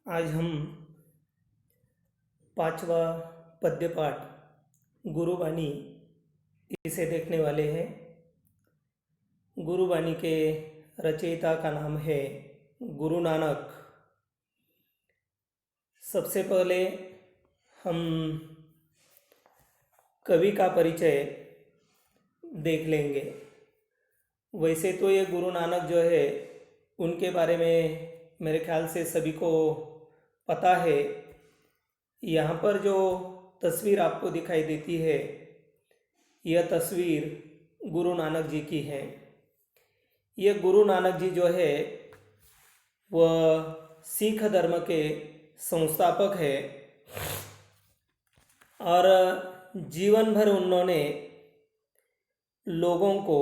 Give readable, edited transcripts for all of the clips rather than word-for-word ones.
आज हम पांचवा पद्य पाठ गुरुबानी इसे देखने वाले हैं। गुरुबानी के रचयिता का नाम है गुरु नानक। सबसे पहले हम कवि का परिचय देख लेंगे। वैसे तो ये गुरु नानक जो है उनके बारे में मेरे ख्याल से सभी को पता है। यहाँ पर जो तस्वीर आपको दिखाई देती है यह तस्वीर गुरु नानक जी की है। यह गुरु नानक जी जो है वह सिख धर्म के संस्थापक है और जीवन भर उन्होंने लोगों को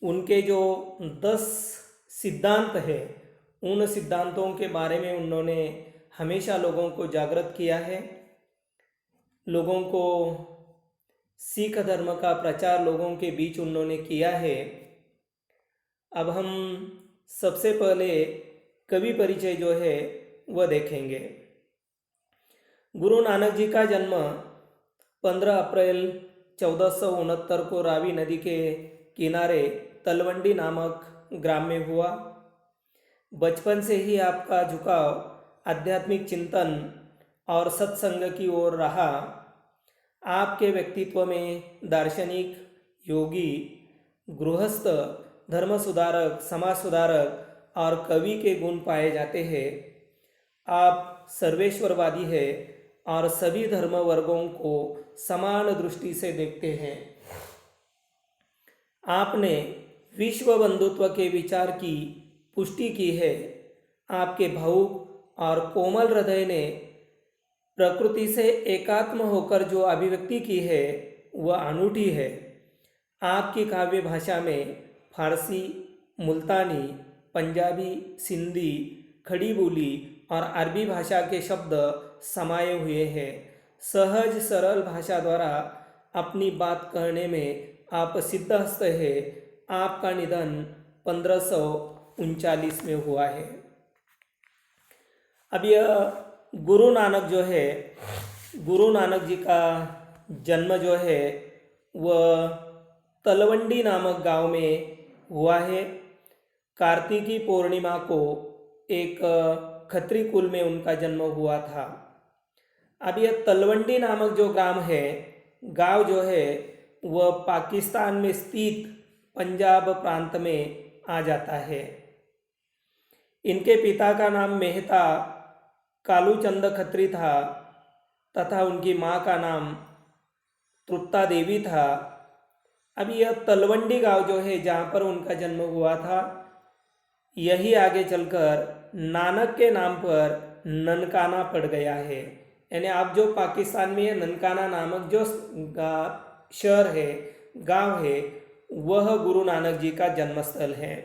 उनके जो 10 सिद्धांत है उन सिद्धांतों के बारे में उन्होंने हमेशा लोगों को जागृत किया है। लोगों को सिख धर्म का प्रचार लोगों के बीच उन्होंने किया है। अब हम सबसे पहले कवि परिचय जो है वह देखेंगे। गुरु नानक जी का जन्म 15 अप्रैल 1469 को रावी नदी के किनारे तलवंडी नामक ग्राम में हुआ। बचपन से ही आपका झुकाव आध्यात्मिक चिंतन और सत्संग की ओर रहा। आपके व्यक्तित्व में दार्शनिक, योगी, गृहस्थ, धर्म सुधारक, समाज सुधारक और कवि के गुण पाए जाते हैं। आप सर्वेश्वरवादी हैं और सभी धर्म वर्गों को समान दृष्टि से देखते हैं। आपने विश्व बंधुत्व के विचार की पुष्टि की है। आपके भावुक और कोमल हृदय ने प्रकृति से एकात्म होकर जो अभिव्यक्ति की है वह अनूठी है। आपकी काव्य भाषा में फारसी, मुल्तानी, पंजाबी, सिंधी, खड़ी बोली और अरबी भाषा के शब्द समाये हुए हैं। सहज सरल भाषा द्वारा अपनी बात कहने में आप सिद्धहस्त है। आपका निधन 1539 में हुआ है। अब यह गुरु नानक जो है, गुरु नानक जी का जन्म जो है वह तलवंडी नामक गांव में हुआ है। कार्तिकी पूर्णिमा को एक खत्री कुल में उनका जन्म हुआ था। अब यह तलवंडी नामक जो ग्राम है, गांव जो है वह पाकिस्तान में स्थित पंजाब प्रांत में आ जाता है। इनके पिता का नाम मेहता कालूचंद खत्री था तथा उनकी माँ का नाम तृप्ता देवी था। अब यह तलवंडी गांव जो है जहाँ पर उनका जन्म हुआ था यही आगे चलकर नानक के नाम पर ननकाना पड़ गया है। यानी आप जो पाकिस्तान में है ननकाना नामक जो शहर है, गांव है, वह गुरु नानक जी का जन्मस्थल है।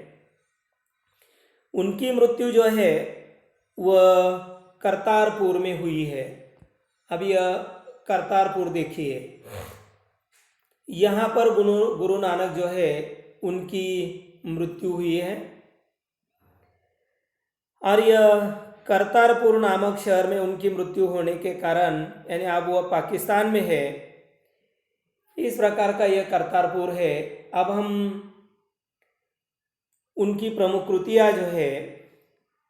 उनकी मृत्यु जो है वह करतारपुर में हुई है। अब यह करतारपुर देखिए, यहाँ पर गुरु नानक जो है उनकी मृत्यु हुई है और यह करतारपुर नामक शहर में उनकी मृत्यु होने के कारण यानी अब वह पाकिस्तान में है। इस प्रकार का यह करतारपुर है। अब हम उनकी प्रमुख कृतियाँ जो है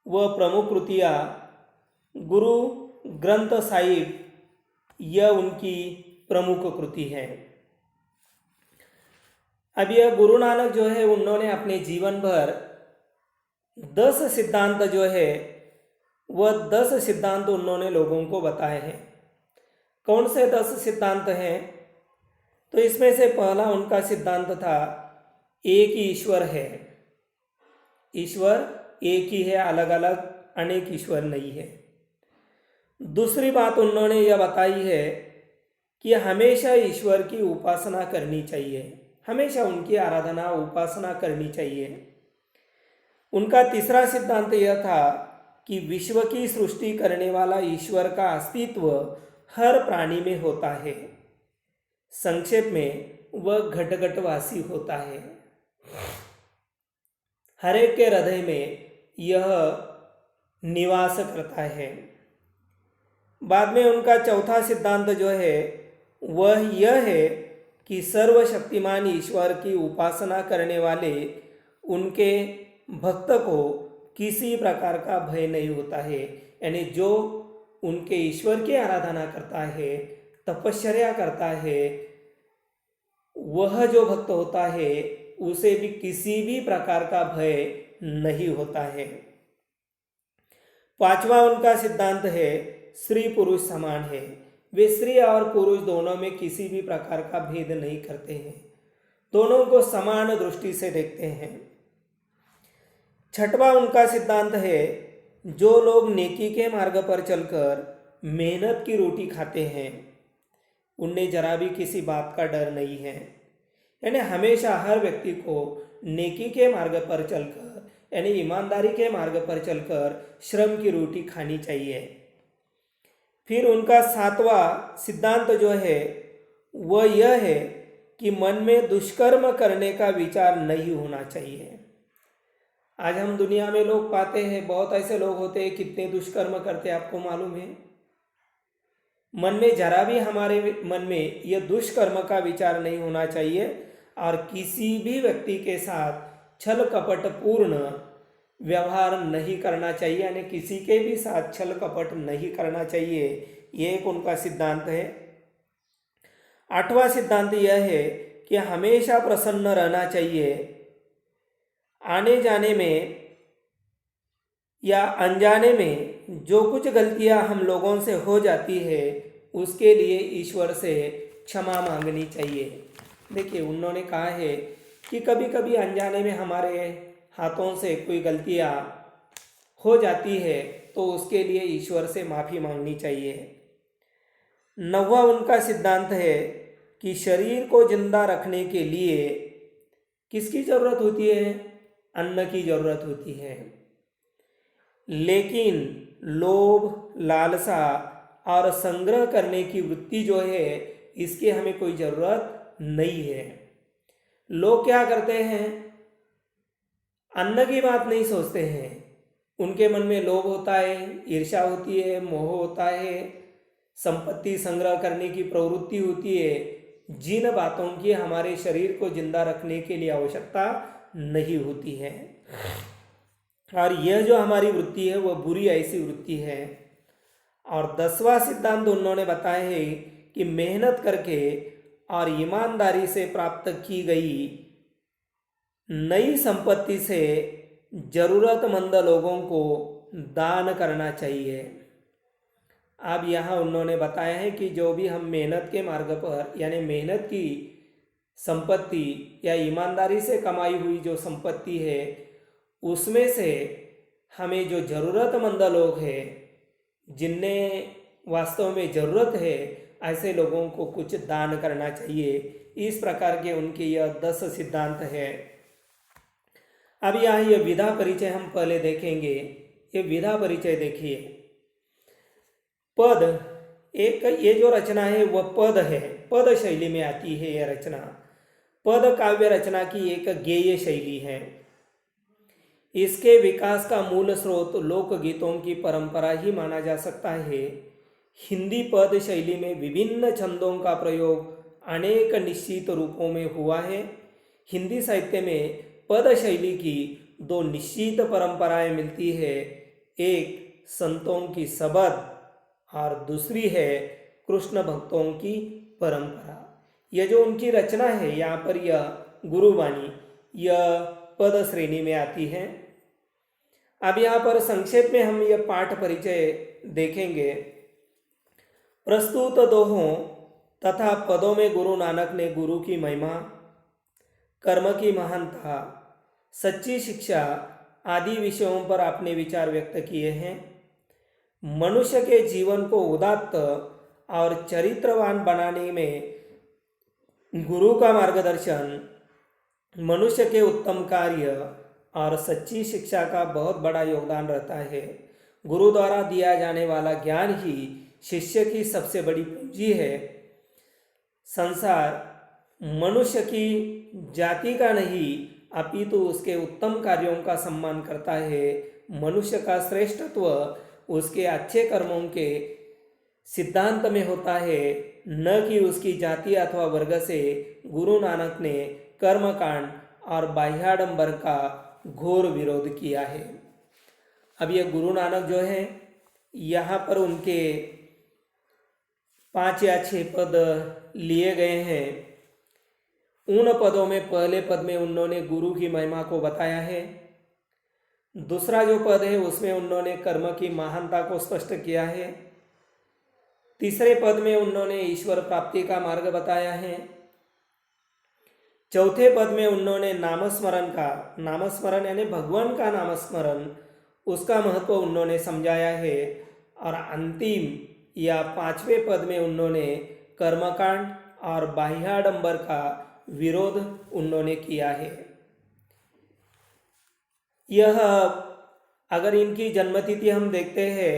वह प्रमुख कृतियाँ गुरु ग्रंथ साहिब, यह उनकी प्रमुख कृति है। अब यह गुरु नानक जो है उन्होंने अपने जीवन भर 10 सिद्धांत जो है वह 10 सिद्धांत उन्होंने लोगों को बताए हैं। कौन से 10 सिद्धांत हैं? तो इसमें से पहला उनका सिद्धांत था एक ही ईश्वर है। ईश्वर एक ही है, अलग अलग अनेक ईश्वर नहीं है। दूसरी बात उन्होंने यह बताई है कि हमेशा ईश्वर की उपासना करनी चाहिए, हमेशा उनकी आराधना उपासना करनी चाहिए। उनका तीसरा सिद्धांत यह था कि विश्व की सृष्टि करने वाला ईश्वर का अस्तित्व हर प्राणी में होता है। संक्षेप में वह घट घटवासी होता है। हर एक के हृदय में यह निवास करता है। बाद में उनका चौथा सिद्धांत जो है वह यह है कि सर्वशक्तिमान ईश्वर की उपासना करने वाले उनके भक्त को किसी प्रकार का भय नहीं होता है। यानी जो उनके ईश्वर की आराधना करता है, तपश्चर्या करता है, वह जो भक्त होता है उसे भी किसी भी प्रकार का भय नहीं होता है। पांचवा उनका सिद्धांत है स्त्री पुरुष समान है। वे स्त्री और पुरुष दोनों में किसी भी प्रकार का भेद नहीं करते हैं, दोनों को समान दृष्टि से देखते हैं। छठवां उनका सिद्धांत है जो लोग नेकी के मार्ग पर चलकर मेहनत की रोटी खाते हैं उन्हें जरा भी किसी बात का डर नहीं है। यानी हमेशा हर व्यक्ति को नेकी के मार्ग पर चलकर यानी ईमानदारी के मार्ग पर चलकर श्रम की रोटी खानी चाहिए। फिर उनका सातवां सिद्धांत जो है वह यह है कि मन में दुष्कर्म करने का विचार नहीं होना चाहिए। आज हम दुनिया में लोग पाते हैं, बहुत ऐसे लोग होते हैं कितने दुष्कर्म करते हैं, आपको मालूम है। मन में जरा भी हमारे मन में यह दुष्कर्म का विचार नहीं होना चाहिए और किसी भी व्यक्ति के साथ छल कपट पूर्ण व्यवहार नहीं करना चाहिए, यानी किसी के भी साथ छल कपट नहीं करना चाहिए। ये एक उनका सिद्धांत है। आठवां सिद्धांत यह है कि हमेशा प्रसन्न रहना चाहिए। आने जाने में या अनजाने में जो कुछ गलतियां हम लोगों से हो जाती है उसके लिए ईश्वर से क्षमा मांगनी चाहिए। देखिए उन्होंने कहा है कि कभी कभी अनजाने में हमारे हाथों से कोई गलतियां हो जाती है तो उसके लिए ईश्वर से माफ़ी मांगनी चाहिए। नौवां उनका सिद्धांत है कि शरीर को जिंदा रखने के लिए किसकी ज़रूरत होती है? अन्न की ज़रूरत होती है। लेकिन लोभ, लालसा और संग्रह करने की वृत्ति जो है इसकी हमें कोई ज़रूरत नहीं है। लोग क्या करते हैं, अन्न की बात नहीं सोचते हैं, उनके मन में लोभ होता है, ईर्ष्या होती है, मोह होता है, संपत्ति संग्रह करने की प्रवृत्ति होती है, जिन बातों की हमारे शरीर को जिंदा रखने के लिए आवश्यकता नहीं होती है। और यह जो हमारी वृत्ति है वह बुरी ऐसी वृत्ति है। और 10वां सिद्धांत उन्होंने बताया है कि मेहनत करके और ईमानदारी से प्राप्त की गई नई संपत्ति से जरूरतमंद लोगों को दान करना चाहिए। अब यहाँ उन्होंने बताया है कि जो भी हम मेहनत के मार्ग पर यानी मेहनत की संपत्ति या ईमानदारी से कमाई हुई जो संपत्ति है उसमें से हमें जो ज़रूरतमंद लोग हैं जिन्हें वास्तव में ज़रूरत है ऐसे लोगों को कुछ दान करना चाहिए। इस प्रकार के उनके यह 10 सिद्धांत है। अब यहाँ यह विधा परिचय हम पहले देखेंगे। ये विधा परिचय देखिए। पद एक ये जो रचना है वह पद है, पद शैली में आती है यह रचना। पद काव्य रचना की एक गेय शैली है। इसके विकास का मूल स्रोत लोकगीतों की परंपरा ही माना जा सकता है। हिंदी पद शैली में विभिन्न छंदों का प्रयोग अनेक निश्चित रूपों में हुआ है। हिंदी साहित्य में पद शैली की 2 निश्चित परंपराएं मिलती है, एक संतों की सबद और दूसरी है कृष्ण भक्तों की परंपरा। यह जो उनकी रचना है यहाँ पर यह गुरुवाणी यह पद श्रेणी में आती है। अब यहाँ पर संक्षेप में हम यह पाठ परिचय देखेंगे। प्रस्तुत दोहों तथा पदों में गुरु नानक ने गुरु की महिमा, कर्म की महानता, सच्ची शिक्षा आदि विषयों पर अपने विचार व्यक्त किए हैं। मनुष्य के जीवन को उदात्त और चरित्रवान बनाने में गुरु का मार्गदर्शन, मनुष्य के उत्तम कार्य और सच्ची शिक्षा का बहुत बड़ा योगदान रहता है। गुरु द्वारा दिया जाने वाला ज्ञान ही शिष्य की सबसे बड़ी पूंजी है। संसार मनुष्य की जाति का नहीं अपितु उसके उत्तम कार्यों का सम्मान करता है। मनुष्य का श्रेष्ठत्व उसके अच्छे कर्मों के सिद्धांत में होता है, न कि उसकी जाति अथवा वर्ग से। गुरु नानक ने कर्मकांड और बाह्याडंबर का घोर विरोध किया है। अब ये गुरु नानक जो है, यहाँ पर उनके 5 या 6 पद लिए गए हैं। उन पदों में पहले पद में उन्होंने गुरु की महिमा को बताया है। दूसरा जो पद है उसमें उन्होंने कर्म की महानता को स्पष्ट किया है। तीसरे पद में उन्होंने ईश्वर प्राप्ति का मार्ग बताया है। चौथे पद में उन्होंने नामस्मरण यानी भगवान का नामस्मरण, उसका महत्व उन्होंने समझाया है। और अंतिम या 5वें पद में उन्होंने कर्मकांड और बाह्याडंबर का विरोध उन्होंने किया है। यह अगर इनकी जन्मतिथि हम देखते हैं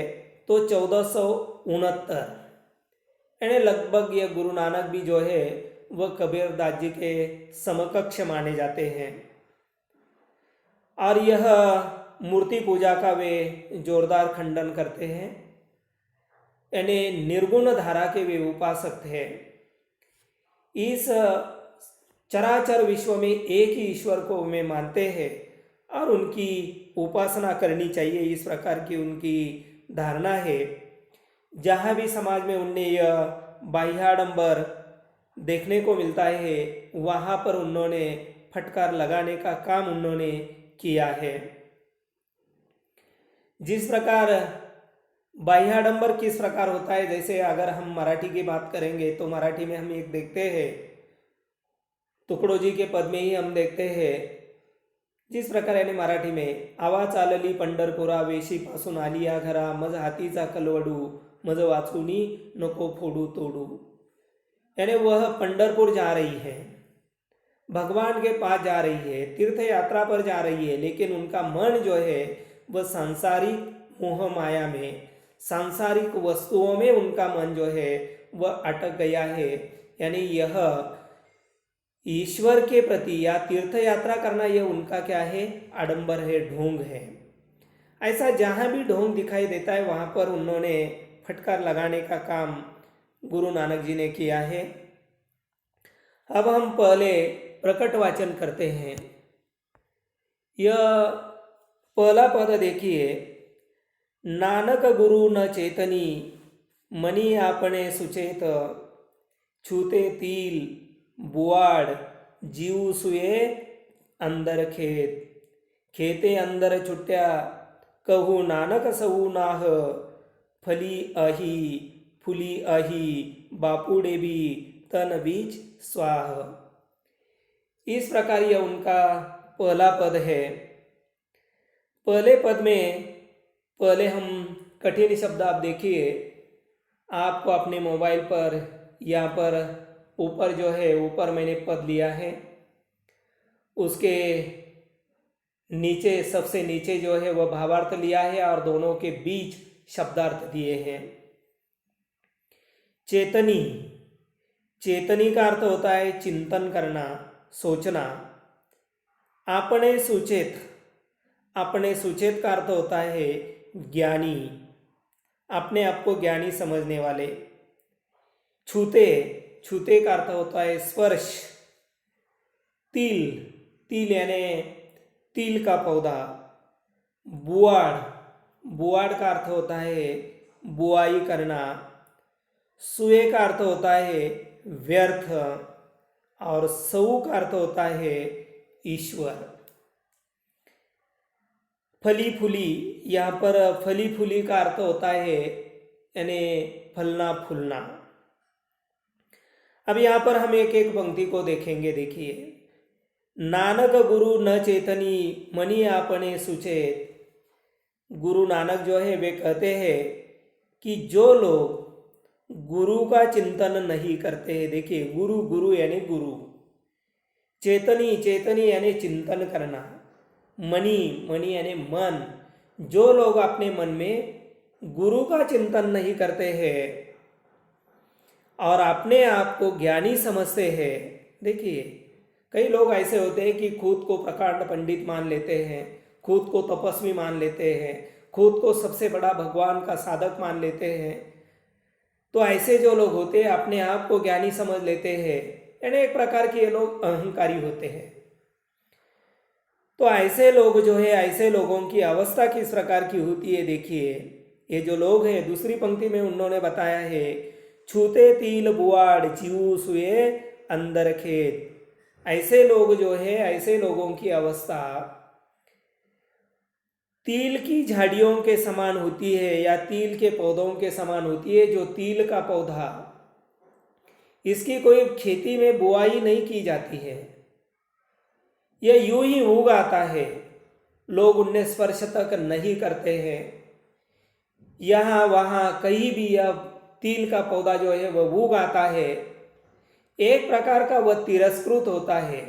तो 1469, यानी लगभग ये गुरु नानक भी जो है वह कबीरदास जी के समकक्ष माने जाते हैं। और यह मूर्ति पूजा का वे जोरदार खंडन करते हैं, यानी निर्गुण धारा के वे उपासक हैं। इस चराचर विश्व में एक ही ईश्वर को वे मानते हैं और उनकी उपासना करनी चाहिए, इस प्रकार की उनकी धारणा है। जहाँ भी समाज में उनने यह बाह्याडंबर देखने को मिलता है, वहाँ पर उन्होंने फटकार लगाने का काम उन्होंने किया है। जिस प्रकार बाह्याडंबर किस प्रकार होता है, जैसे अगर हम मराठी की बात करेंगे तो मराठी में हम एक देखते हैं, तुकडोजी के पद में ही हम देखते हैं जिस प्रकार यानी मराठी में, आवा चालली पंढरपुरा वेशीपासून आली या घरा, मज हातीचा कलवडू, मज वाचुनी नको फोडू तोडू। यानी वह पंढरपुर जा रही है, भगवान के पास जा रही है, तीर्थ यात्रा पर जा रही है, लेकिन उनका मन जो है वह सांसारिक मोह माया में, सांसारिक वस्तुओं में उनका मन जो है वह अटक गया है। यानी यह ईश्वर के प्रति या तीर्थ यात्रा करना यह उनका क्या है, आडंबर है, ढोंग है। ऐसा जहाँ भी ढोंग दिखाई देता है वहाँ पर उन्होंने फटकार लगाने का काम गुरु नानक जी ने किया है। अब हम पहले प्रकट वाचन करते हैं। यह पहला पद देखिए, नानक गुरु न चेतनी, मनी आपणे सुचेत, छूते तिल बुआड़, जीव सुए अंदर खेत, खेते अंदर छुट्या, कहू नानक सहू नाह, फली अही फुली अही, बापुडे भी तन बीच स्वाह। इस प्रकार यह उनका पहला पद है। पहले पद में पहले हम कठिन शब्द आप देखिए, आपको अपने मोबाइल पर यहाँ पर ऊपर जो है, ऊपर मैंने पद लिया है, उसके नीचे सबसे नीचे जो है वह भावार्थ लिया है और दोनों के बीच शब्दार्थ दिए हैं। चेतनी, चेतनी का अर्थ होता है चिंतन करना, सोचना। अपने सुचेत, अपने सुचेत का अर्थ होता है ज्ञानी, अपने आप को ज्ञानी समझने वाले। छूते, छूते का अर्थ होता है स्पर्श। तिल, तिल यानी तिल का पौधा। बुआड़, बुआड़ का अर्थ होता है बुआई करना। सुए का अर्थ होता है व्यर्थ और सऊ का अर्थ होता है ईश्वर। फली फूली, यहाँ पर फली फूली का अर्थ होता है यानी फलना फूलना। अब यहाँ पर हम एक एक पंक्ति को देखेंगे। देखिए, नानक गुरु न चेतनी, मनी आपने सुचेत। गुरु नानक जो है वे कहते हैं कि जो लोग गुरु का चिंतन नहीं करते हैं, देखिए गुरु, गुरु यानी गुरु, चेतनी, चेतनी यानी चिंतन करना, मनी, मनी यानी मन, जो लोग अपने मन में गुरु का चिंतन नहीं करते हैं और अपने आप को ज्ञानी समझते हैं। देखिए, कई लोग ऐसे होते हैं कि खुद को प्रकांड पंडित मान लेते हैं, खुद को तपस्वी मान लेते हैं, खुद को सबसे बड़ा भगवान का साधक मान लेते हैं। तो ऐसे जो लोग होते हैं अपने आप को ज्ञानी समझ लेते हैं, यानी एक प्रकार के ये लोग अहंकारी होते हैं। तो ऐसे लोग जो है, ऐसे लोगों की अवस्था किस प्रकार की होती है देखिए। ये जो लोग हैं दूसरी पंक्ति में उन्होंने बताया है, छूते तिल बुआड़ जीव सुए अंदर खेत। ऐसे लोग जो है, ऐसे लोगों की अवस्था तिल की झाड़ियों के समान होती है या तिल के पौधों के समान होती है। जो तिल का पौधा, इसकी कोई खेती में बुआई नहीं की जाती है, यह यूं ही उग आता है, लोग उन्हें स्पर्श तक नहीं करते हैं। यहाँ वहाँ कहीं भी यह तिल का पौधा जो है वह उग आता है, एक प्रकार का वह तिरस्कृत होता है,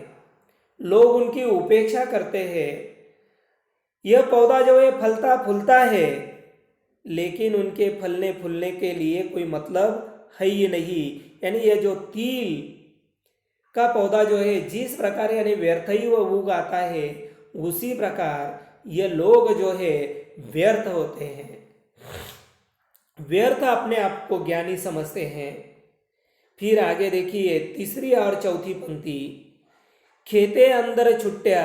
लोग उनकी उपेक्षा करते हैं। यह पौधा जो है फलता फूलता है, लेकिन उनके फलने फूलने के लिए कोई मतलब है ही नहीं। यानी यह जो तिल का पौधा जो है जिस प्रकार यानी व्यर्थ ही वह उग आता है, उसी प्रकार ये लोग जो है व्यर्थ होते हैं, व्यर्थ अपने आप को ज्ञानी समझते हैं। फिर आगे देखिए तीसरी और चौथी पंक्ति, खेते अंदर छुट्ट्या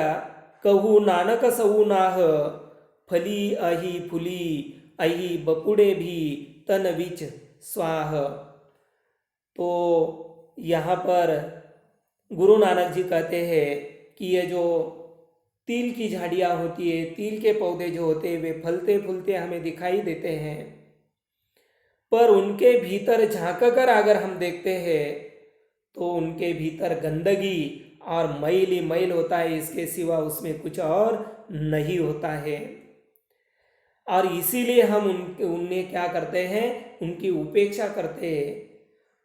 कहू नानक सऊ नाह, फली अही फुली अही बपुड़े भी तन विच स्वाह। तो यहाँ पर गुरु नानक जी कहते हैं कि ये जो तिल की झाड़ियाँ होती है, तिल के पौधे जो होते हैं वे फलते फूलते हमें दिखाई देते हैं, पर उनके भीतर झांक कर अगर हम देखते हैं तो उनके भीतर गंदगी और मैल ही मैल होता है, इसके सिवा उसमें कुछ और नहीं होता है। और इसीलिए हम उन्हें क्या करते हैं, उनकी उपेक्षा करते हैं,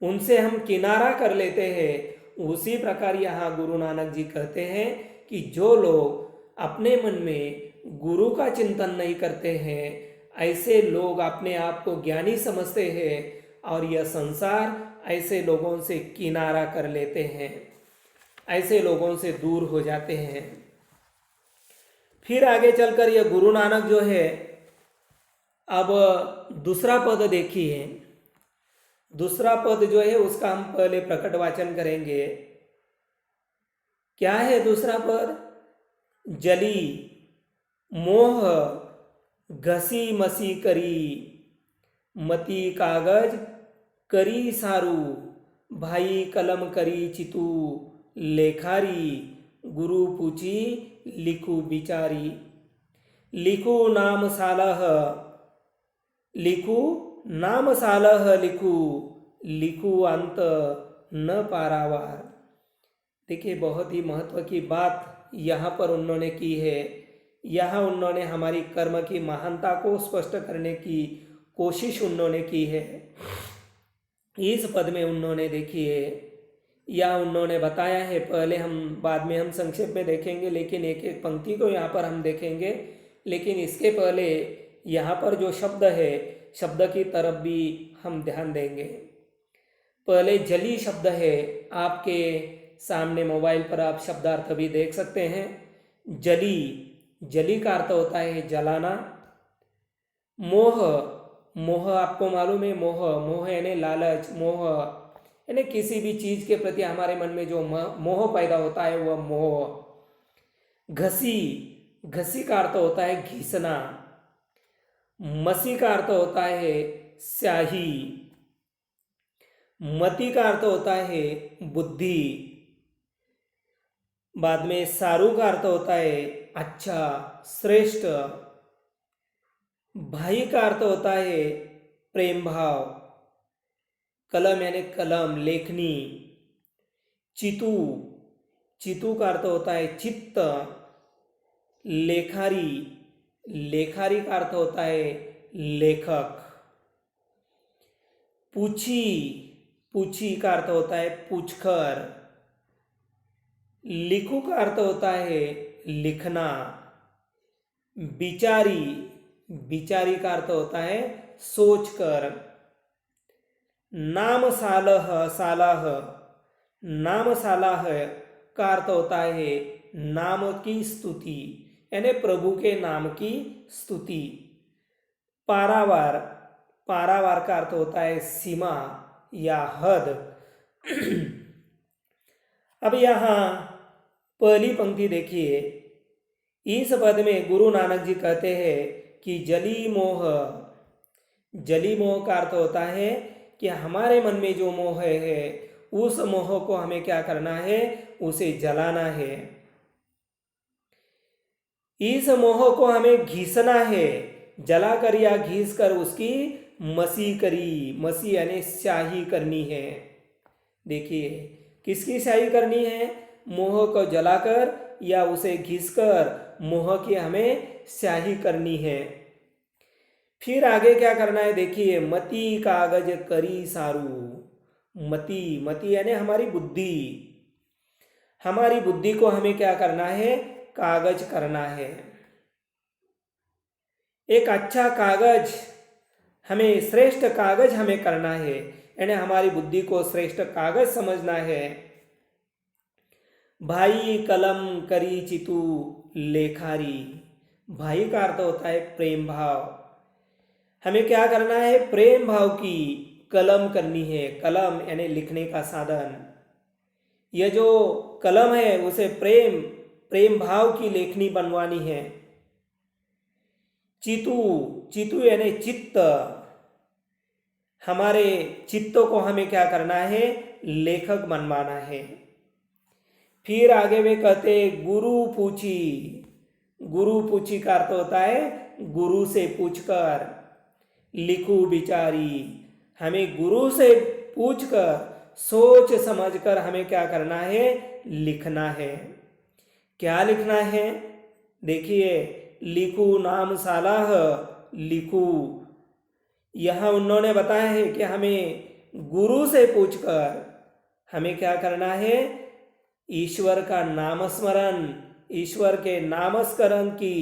उनसे हम किनारा कर लेते हैं। उसी प्रकार यहाँ गुरु नानक जी कहते हैं कि जो लोग अपने मन में गुरु का चिंतन नहीं करते हैं, ऐसे लोग अपने आप को ज्ञानी समझते हैं और यह संसार ऐसे लोगों से किनारा कर लेते हैं, ऐसे लोगों से दूर हो जाते हैं। फिर आगे चलकर यह गुरु नानक जो है, अब दूसरा पद देखिए। दूसरा पद जो है उसका हम पहले प्रकट वाचन करेंगे। क्या है दूसरा पद? जली मोह घसी मसी करी, मती कागज करी सारू, भाई कलम करी चितू लेखारी, गुरु पूछी लिखू बिचारी। लिखू नाम सालह, लिखू नाम सालह लिखू, लिखू अंत न पारावार। देखिए बहुत ही महत्व की बात यहाँ पर उन्होंने की है। यहाँ उन्होंने हमारी कर्म की महानता को स्पष्ट करने की कोशिश उन्होंने की है। इस पद में उन्होंने देखिए या उन्होंने बताया है, पहले हम बाद में हम संक्षेप में देखेंगे, लेकिन एक एक पंक्ति को यहाँ पर हम देखेंगे। लेकिन इसके पहले यहाँ पर जो शब्द है, शब्द की तरफ भी हम ध्यान देंगे। पहले जली शब्द है, आपके सामने मोबाइल पर आप शब्दार्थ भी देख सकते हैं। जली, जली का अर्थ होता है जलाना। मोह, मोह आपको मालूम है, मोह, मोह यानी लालच, मोह यानी किसी भी चीज के प्रति हमारे मन में जो मोह पैदा होता है वह मोह। घसी, घसी का अर्थ होता है घिसना। मसी का अर्थ होता है स्याही। मति का अर्थ होता है बुद्धि। बाद में सारू का अर्थ होता है अच्छा, श्रेष्ठ। भाई का अर्थ होता है प्रेम भाव। कलम यानी कलम, लेखनी। चितू, चितू का अर्थ होता है चित्त। लेखारी, लेखारी का अर्थ होता है लेखक। पूछी, पूछी का अर्थ होता है पूछकर। लिखू का अर्थ होता है लिखना। बिचारी, बिचारी का अर्थ होता है सोचकर। नाम सालह, सालाह, नाम सालाह का अर्थ होता है नाम की स्तुति, यानी प्रभु के नाम की स्तुति। पारावार, पारावार का अर्थ होता है सीमा या हद। अब यहाँ पहली पंक्ति देखिए, इस पद में गुरु नानक जी कहते हैं कि जली मोह, जली मोह का अर्थ होता है कि हमारे मन में जो मोह है उस मोह को हमें क्या करना है, उसे जलाना है। इस मोह को हमें घिसना है, जलाकर या घिस कर उसकी मसी करी, मसी यानी स्याही करनी है। देखिए किसकी स्याही करनी है, मोह को जलाकर या उसे घिसकर मोह की हमें स्याही करनी है। फिर आगे क्या करना है, देखिए मति कागज करी सारू। मति, मति यानी हमारी बुद्धि, हमारी बुद्धि को हमें क्या करना है, कागज करना है। एक अच्छा कागज हमें, श्रेष्ठ कागज हमें करना है, यानी हमारी बुद्धि को श्रेष्ठ कागज समझना है। भाई कलम करी चितू लेखारी, भाई का अर्थ होता है प्रेम भाव। हमें क्या करना है, प्रेम भाव की कलम करनी है। कलम यानी लिखने का साधन। यह जो कलम है उसे प्रेम भाव की लेखनी बनवानी है। चितू, चितू यानी चित्त, हमारे चित्तों को हमें क्या करना है, लेखक बनवाना है। फिर आगे वे कहते गुरु पूछी, गुरु पूछी का अर्थ होता है गुरु से पूछकर। लिखू विचारी, हमें गुरु से पूछकर सोच समझकर हमें क्या करना है, लिखना है। क्या लिखना है, देखिए लिखू नाम सालाह लिखू, यहां उन्होंने बताया है कि हमें गुरु से पूछकर हमें क्या करना है, ईश्वर का नामस्मरण, ईश्वर के नामस्मरण की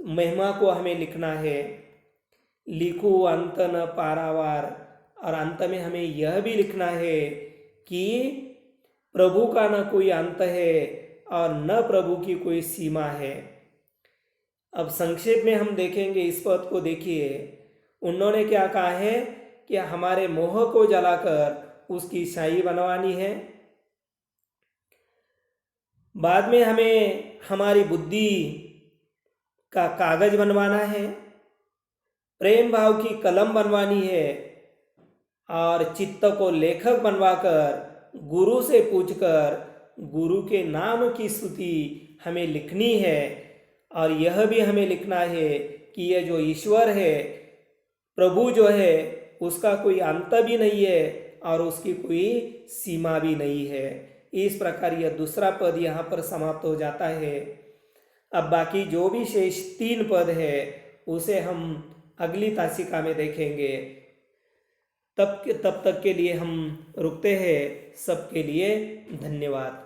महिमा को हमें लिखना है। लिखू अंत न पारावार, और अंत में हमें यह भी लिखना है कि प्रभु का न कोई अंत है और न प्रभु की कोई सीमा है। अब संक्षेप में हम देखेंगे इस पद को। देखिए उन्होंने क्या कहा है कि हमारे मोह को जलाकर उसकी स्याही बनवानी है। बाद में हमें हमारी बुद्धि का कागज बनवाना है, प्रेम भाव की कलम बनवानी है, और चित्त को लेखक बनवाकर गुरु से पूछकर गुरु के नाम की स्तुति हमें लिखनी है। और यह भी हमें लिखना है कि यह जो ईश्वर है, प्रभु जो है, उसका कोई अंत भी नहीं है और उसकी कोई सीमा भी नहीं है। इस प्रकार यह दूसरा पद यहाँ पर समाप्त हो जाता है। अब बाकी जो भी शेष 3 पद है उसे हम अगली तासिका में देखेंगे। तब तक के लिए हम रुकते हैं। सबके लिए धन्यवाद।